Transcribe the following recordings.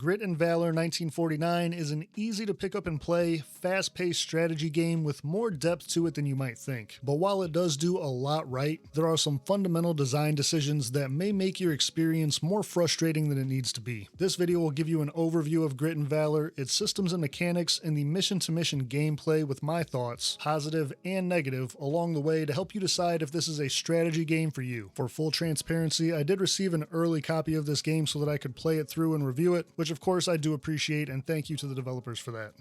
Grit Valor 1949 is an easy to pick up and play, fast-paced strategy game with more depth to it than you might think. But while it does do a lot right, there are some fundamental design decisions that may make your experience more frustrating than it needs to be. This video will give you an overview of Grit Valor, its systems and mechanics, and the mission-to-mission gameplay with my thoughts, positive and negative, along the way to help you decide if this is a strategy game for you. For full transparency, I did receive an early copy of this game so that I could play it through and review it, which of course I do appreciate, and thank you to the developers for that.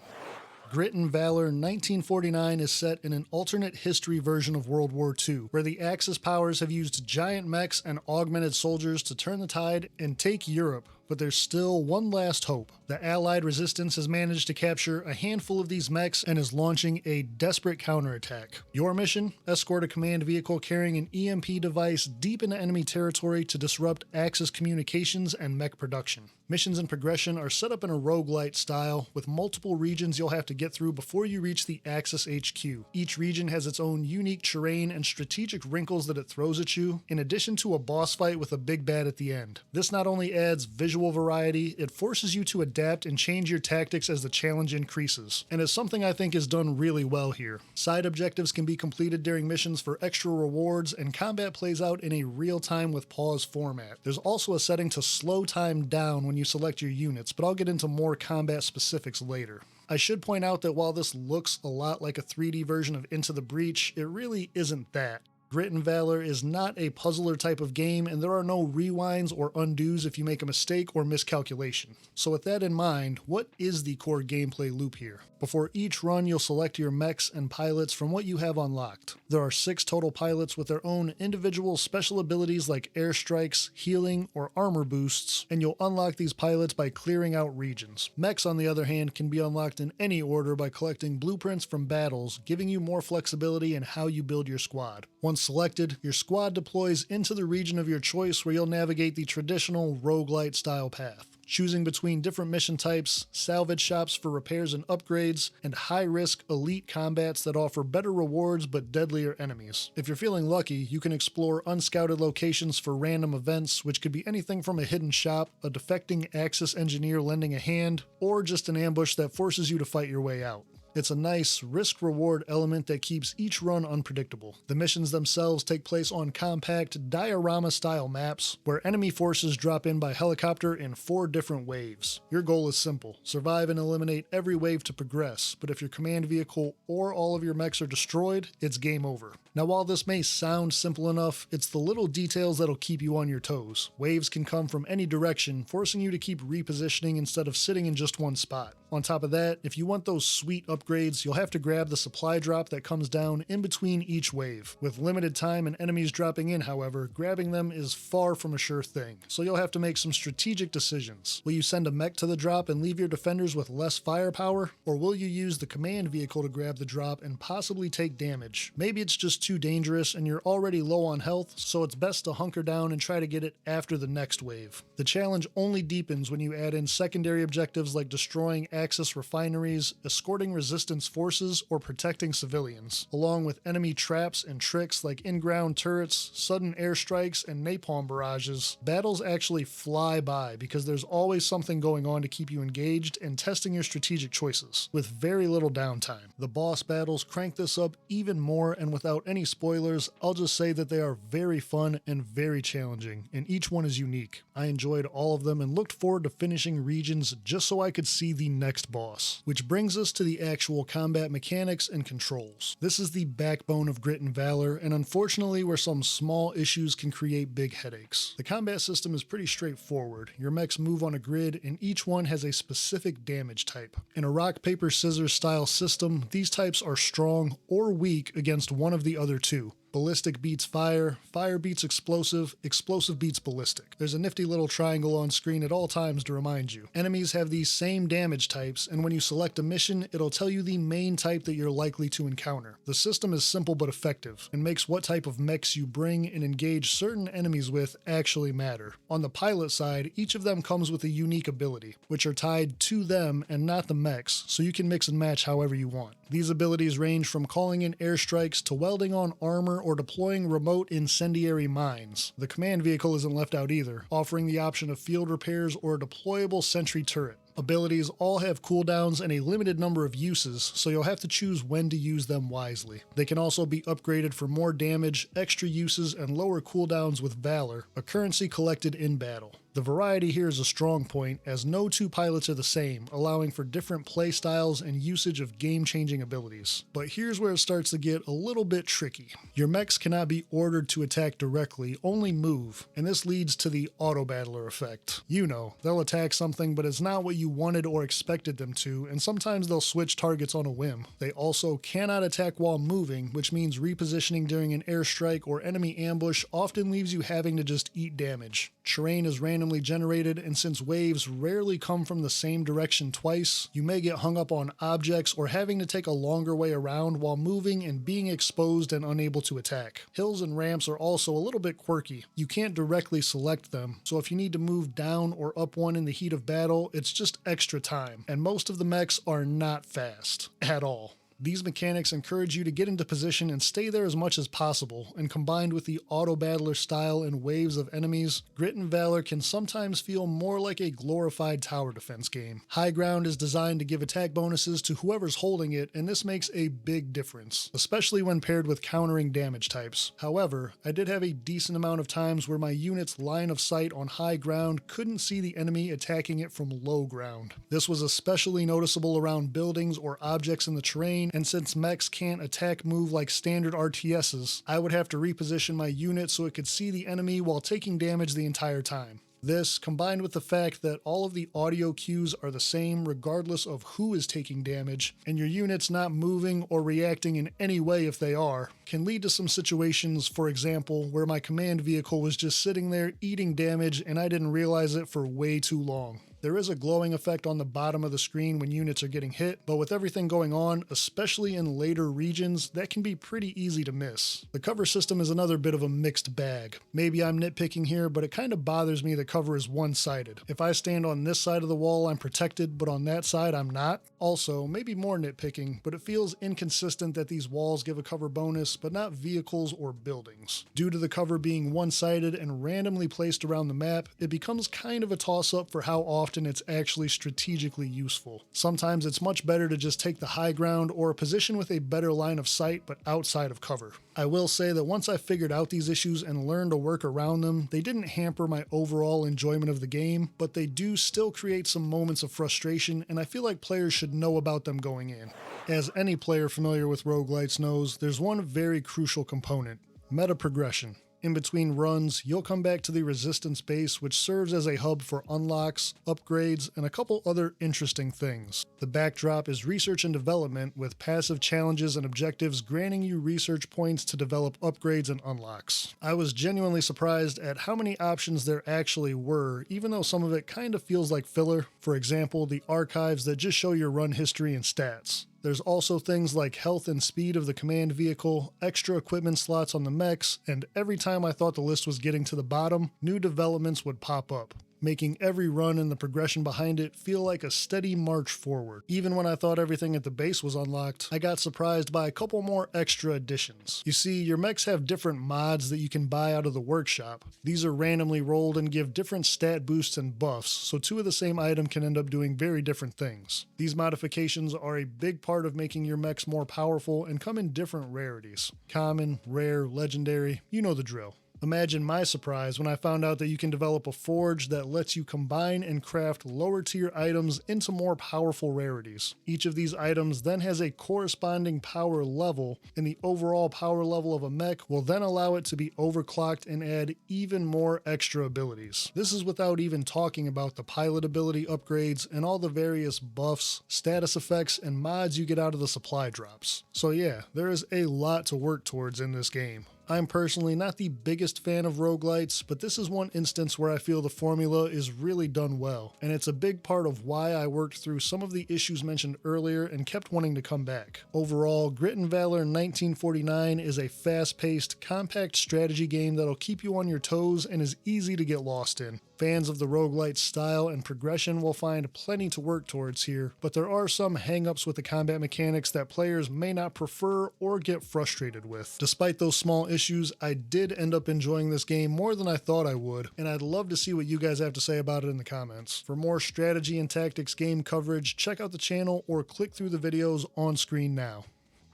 Grit Valor 1949 is set in an alternate history version of World War II, where the Axis powers have used giant mechs and augmented soldiers to turn the tide and take Europe. But there's still one last hope. The Allied resistance has managed to capture a handful of these mechs and is launching a desperate counterattack. Your mission? Escort a command vehicle carrying an EMP device deep into enemy territory to disrupt Axis communications and mech production. Missions and progression are set up in a roguelite style, with multiple regions you'll have to get through before you reach the Axis HQ. Each region has its own unique terrain and strategic wrinkles that it throws at you, in addition to a boss fight with a big bad at the end. This not only adds visual variety, it forces you to adapt and change your tactics as the challenge increases, and is something I think is done really well here. Side objectives can be completed during missions for extra rewards, and combat plays out in a real-time with pause format. There's also a setting to slow time down when you select your units, but I'll get into more combat specifics later. I should point out that while this looks a lot like a 3D version of Into the Breach, it really isn't that. Grit Valor is not a puzzler type of game, and there are no rewinds or undos if you make a mistake or miscalculation. So with that in mind, what is the core gameplay loop here? Before each run, you'll select your mechs and pilots from what you have unlocked. There are 6 total pilots with their own individual special abilities like airstrikes, healing, or armor boosts, and you'll unlock these pilots by clearing out regions. Mechs, on the other hand, can be unlocked in any order by collecting blueprints from battles, giving you more flexibility in how you build your squad. Once selected, your squad deploys into the region of your choice where you'll navigate the traditional roguelite style path, choosing between different mission types, salvage shops for repairs and upgrades, and high-risk elite combats that offer better rewards but deadlier enemies. If you're feeling lucky, you can explore unscouted locations for random events, which could be anything from a hidden shop, a defecting Axis engineer lending a hand, or just an ambush that forces you to fight your way out. It's a nice risk-reward element that keeps each run unpredictable. The missions themselves take place on compact diorama-style maps, where enemy forces drop in by helicopter in 4 different waves. Your goal is simple: survive and eliminate every wave to progress, but if your command vehicle or all of your mechs are destroyed, it's game over. Now, while this may sound simple enough, it's the little details that'll keep you on your toes. Waves can come from any direction, forcing you to keep repositioning instead of sitting in just one spot. On top of that, if you want those sweet upgrades, you'll have to grab the supply drop that comes down in between each wave. With limited time and enemies dropping in, however, grabbing them is far from a sure thing, so you'll have to make some strategic decisions. Will you send a mech to the drop and leave your defenders with less firepower, or will you use the command vehicle to grab the drop and possibly take damage? Maybe it's just too dangerous and you're already low on health, so it's best to hunker down and try to get it after the next wave. The challenge only deepens when you add in secondary objectives like destroying Axis refineries, escorting resistance forces, or protecting civilians, along with enemy traps and tricks like in-ground turrets, sudden airstrikes, and napalm barrages. Battles actually fly by because there's always something going on to keep you engaged and testing your strategic choices, with very little downtime. The boss battles crank this up even more, and without any spoilers, I'll just say that they are very fun and very challenging, and each one is unique. I enjoyed all of them and looked forward to finishing regions just so I could see the next boss. Which brings us to the actual combat mechanics and controls. This is the backbone of Grit Valor, and unfortunately where some small issues can create big headaches. The combat system is pretty straightforward. Your mechs move on a grid, and each one has a specific damage type. In a rock, paper, scissors style system, these types are strong or weak against one of the other 2. Ballistic beats fire, fire beats explosive, explosive beats ballistic. There's a nifty little triangle on screen at all times to remind you. Enemies have these same damage types, and when you select a mission, it'll tell you the main type that you're likely to encounter. The system is simple but effective, and makes what type of mechs you bring and engage certain enemies with actually matter. On the pilot side, each of them comes with a unique ability, which are tied to them and not the mechs, so you can mix and match however you want. These abilities range from calling in airstrikes to welding on armor armor, or deploying remote incendiary mines. The command vehicle isn't left out either, offering the option of field repairs or a deployable sentry turret. Abilities all have cooldowns and a limited number of uses, so you'll have to choose when to use them wisely. They can also be upgraded for more damage, extra uses, and lower cooldowns with Valor, a currency collected in battle. The variety here is a strong point, as no two pilots are the same, allowing for different playstyles and usage of game-changing abilities. But here's where it starts to get a little bit tricky. Your mechs cannot be ordered to attack directly, only move, and this leads to the auto-battler effect. You know, they'll attack something, but it's not what you wanted or expected them to, and sometimes they'll switch targets on a whim. They also cannot attack while moving, which means repositioning during an airstrike or enemy ambush often leaves you having to just eat damage. Terrain is randomly generated, and since waves rarely come from the same direction twice, you may get hung up on objects or having to take a longer way around while moving and being exposed and unable to attack. Hills and ramps are also a little bit quirky. You can't directly select them, so if you need to move down or up one in the heat of battle, it's just extra time, and most of the mechs are not fast at all. These mechanics encourage you to get into position and stay there as much as possible, and combined with the auto-battler style and waves of enemies, Grit and Valor can sometimes feel more like a glorified tower defense game. High ground is designed to give attack bonuses to whoever's holding it, and this makes a big difference, especially when paired with countering damage types. However, I did have a decent amount of times where my unit's line of sight on high ground couldn't see the enemy attacking it from low ground. This was especially noticeable around buildings or objects in the terrain, and since mechs can't attack move like standard RTSs, I would have to reposition my unit so it could see the enemy while taking damage the entire time. This, combined with the fact that all of the audio cues are the same regardless of who is taking damage, and your unit's not moving or reacting in any way if they are, can lead to some situations, for example, where my command vehicle was just sitting there eating damage and I didn't realize it for way too long. There is a glowing effect on the bottom of the screen when units are getting hit, but with everything going on, especially in later regions, that can be pretty easy to miss. The cover system is another bit of a mixed bag. Maybe I'm nitpicking here, but it kind of bothers me the cover is one-sided. If I stand on this side of the wall, I'm protected, but on that side, I'm not. Also, maybe more nitpicking, but it feels inconsistent that these walls give a cover bonus, but not vehicles or buildings. Due to the cover being one-sided and randomly placed around the map, it becomes kind of a toss-up for how often it's actually strategically useful. Sometimes it's much better to just take the high ground or a position with a better line of sight but outside of cover. I will say that once I figured out these issues and learned to work around them, they didn't hamper my overall enjoyment of the game, but they do still create some moments of frustration, and I feel like players should know about them going in. As any player familiar with roguelites knows, there's one very crucial component: meta progression. In between runs, you'll come back to the Resistance base, which serves as a hub for unlocks, upgrades, and a couple other interesting things. The backdrop is research and development, with passive challenges and objectives granting you research points to develop upgrades and unlocks. I was genuinely surprised at how many options there actually were, even though some of it kind of feels like filler. For example, the archives that just show your run history and stats. There's also things like health and speed of the command vehicle, extra equipment slots on the mechs, and every time I thought the list was getting to the bottom, new developments would pop up, making every run and the progression behind it feel like a steady march forward. Even when I thought everything at the base was unlocked, I got surprised by a couple more extra additions. You see, your mechs have different mods that you can buy out of the workshop. These are randomly rolled and give different stat boosts and buffs, so two of the same item can end up doing very different things. These modifications are a big part of making your mechs more powerful and come in different rarities: common, rare, legendary, you know the drill. Imagine my surprise when I found out that you can develop a forge that lets you combine and craft lower tier items into more powerful rarities. Each of these items then has a corresponding power level, and the overall power level of a mech will then allow it to be overclocked and add even more extra abilities. This is without even talking about the pilot ability upgrades and all the various buffs, status effects, and mods you get out of the supply drops. So yeah, there is a lot to work towards in this game. I'm personally not the biggest fan of roguelites, but this is one instance where I feel the formula is really done well, and it's a big part of why I worked through some of the issues mentioned earlier and kept wanting to come back. Overall, Grit Valor 1949 is a fast-paced, compact strategy game that'll keep you on your toes and is easy to get lost in. Fans of the roguelite style and progression will find plenty to work towards here, but there are some hang-ups with the combat mechanics that players may not prefer or get frustrated with. Despite those small issues, I did end up enjoying this game more than I thought I would, and I'd love to see what you guys have to say about it in the comments. For more strategy and tactics game coverage, check out the channel or click through the videos on screen now.